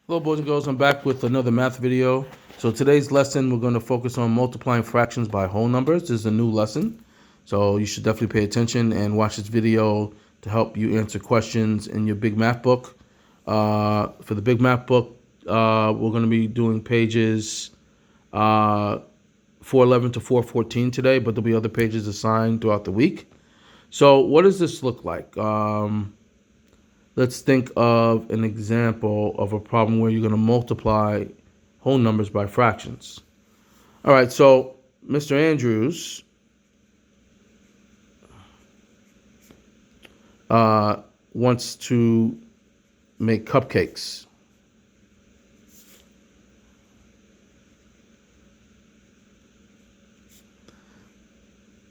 Hello, boys and girls. I'm back with another math video. So today's lesson, we're going to focus on multiplying fractions by whole numbers. This is a new lesson, so you should definitely pay attention and watch this video to help you answer questions in your big math book. For the big math book, we're going to be doing pages 411 to 414 today, but there'll be other pages assigned throughout the week. So what does this look like? Let's think of an example of a problem where you're going to multiply whole numbers by fractions. All right, so Mr. Andrews wants to make cupcakes.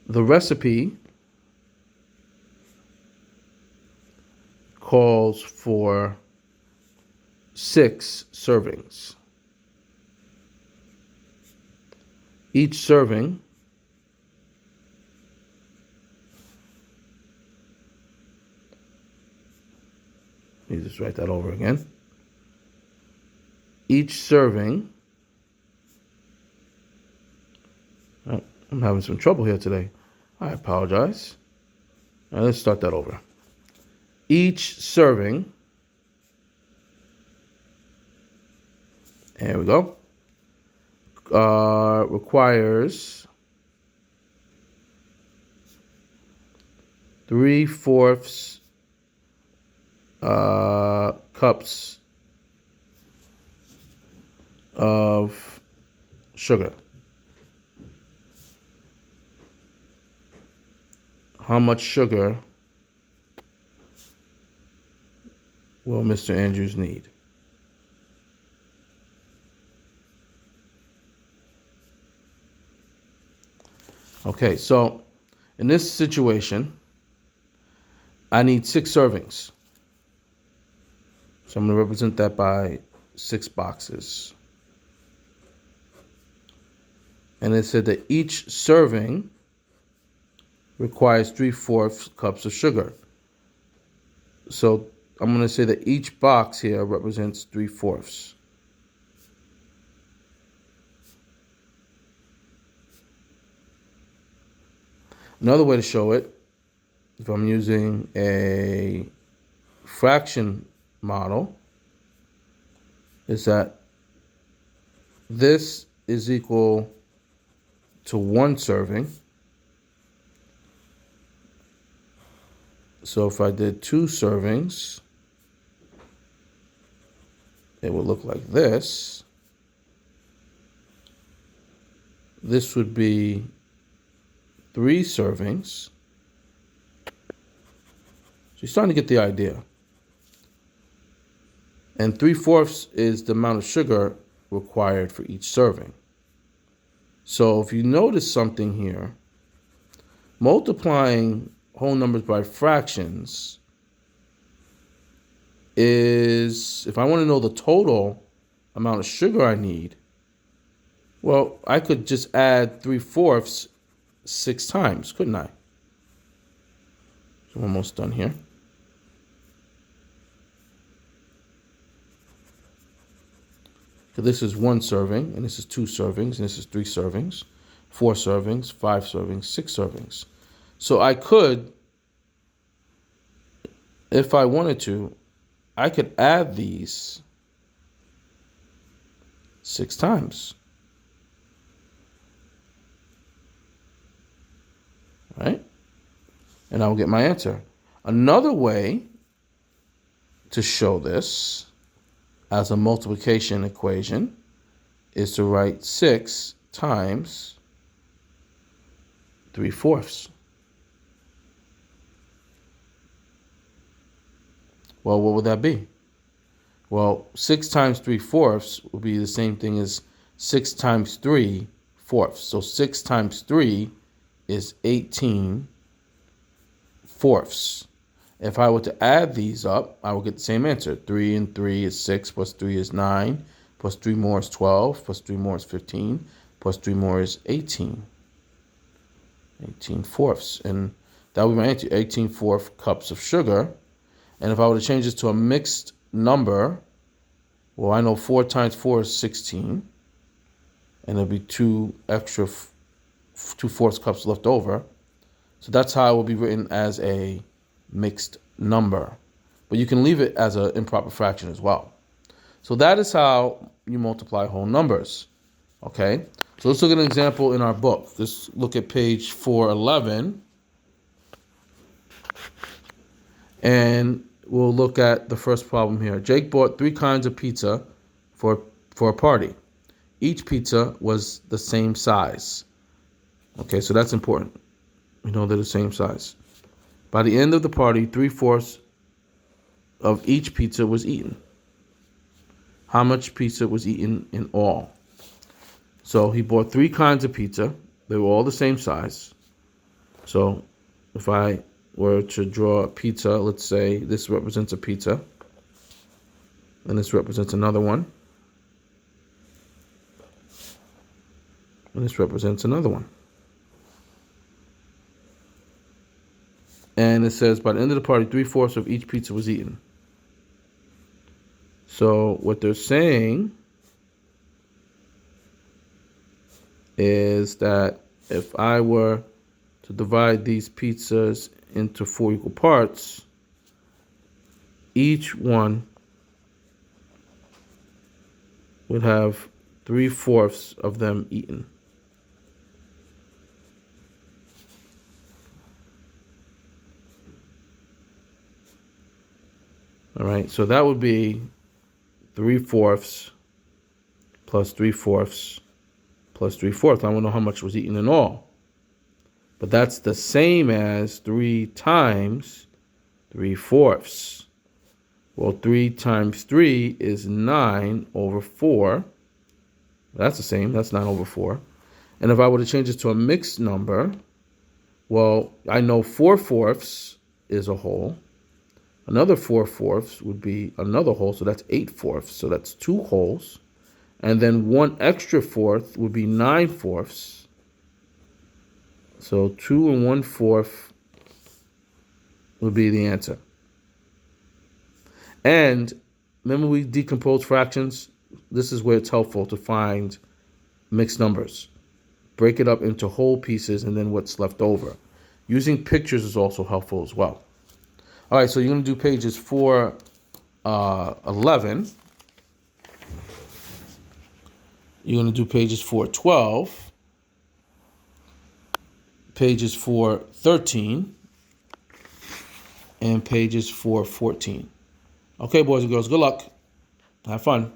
The recipe calls for 6 servings. Each serving let me just write that over again. Each serving, oh, I'm having some trouble here today. I apologize. All right, let's start that over. Each serving, there we go, requires 3/4 cups of sugar. How much sugar will Mr. Andrews need? Okay, so in this situation, I need 6 servings. So I'm going to represent that by 6 boxes. And it said that each serving requires 3/4 cups of sugar. So I'm going to say that each box here represents 3/4. Another way to show it, if I'm using a fraction model, is that this is equal to 1 serving. So if I did 2 servings, it would look like this. This would be 3 servings. So you're starting to get the idea. And 3/4 is the amount of sugar required for each serving. So if you notice something here, multiplying whole numbers by fractions is, if I want to know the total amount of sugar I need, well, I could just add 3/4 6 times, couldn't I? So I'm almost done here. So this is 1 serving, and this is 2 servings, and this is 3 servings, 4 servings, 5 servings, 6 servings. So I could, if I wanted to, I could add these 6 times. Right? And I will get my answer. Another way to show this as a multiplication equation is to write 6 times 3/4. Well, what would that be? Well, 6 times 3/4 would be the same thing as 6 times 3/4. So 6 times 3 is 18/4. If I were to add these up, I will get the same answer. 3 and 3 is 6, plus 3 is 9, plus 3 more is 12, plus 3 more is 15, plus 3 more is 18. 18/4. And that would be my answer, 18/4 cups of sugar. And if I were to change this to a mixed number, Well, I know 4 times 4 is 16. And there'll be 2 extra 2/4 cups left over. So that's how it will be written as a mixed number. But you can leave it as an improper fraction as well. So that is how you multiply whole numbers. Okay? So let's look at an example in our book. Let's look at page 411. And we'll look at the first problem here. Jake bought 3 kinds of pizza for a party. Each pizza was the same size. Okay, so that's important. We know they're the same size. By the end of the party, 3/4 of each pizza was eaten. How much pizza was eaten in all? So he bought 3 kinds of pizza. They were all the same size. So if I were to draw a pizza, let's say this represents a pizza, and this represents another one, and this represents another one. And it says, by the end of the party, 3/4 of each pizza was eaten. So what they're saying is that if I were to divide these pizzas into 4 equal parts, each one would have 3/4 of them eaten. All right, so that would be 3/4 plus 3/4 plus 3/4. I don't know how much was eaten in all. But that's the same as 3 times 3/4. Well, 3 times 3 is 9/4. That's the same. That's 9/4. And if I were to change this to a mixed number, well, I know 4/4 is a whole. Another 4/4 would be another whole, so that's 8/4. So that's 2 wholes. And then 1 extra fourth would be 9/4. So 2 and 1/4 would be the answer. And remember we decomposed fractions? This is where it's helpful to find mixed numbers. Break it up into whole pieces and then what's left over. Using pictures is also helpful as well. All right, so you're going to do pages 411. You're going to do pages 412, pages 413, and pages 414. Okay, boys and girls, good luck. Have fun.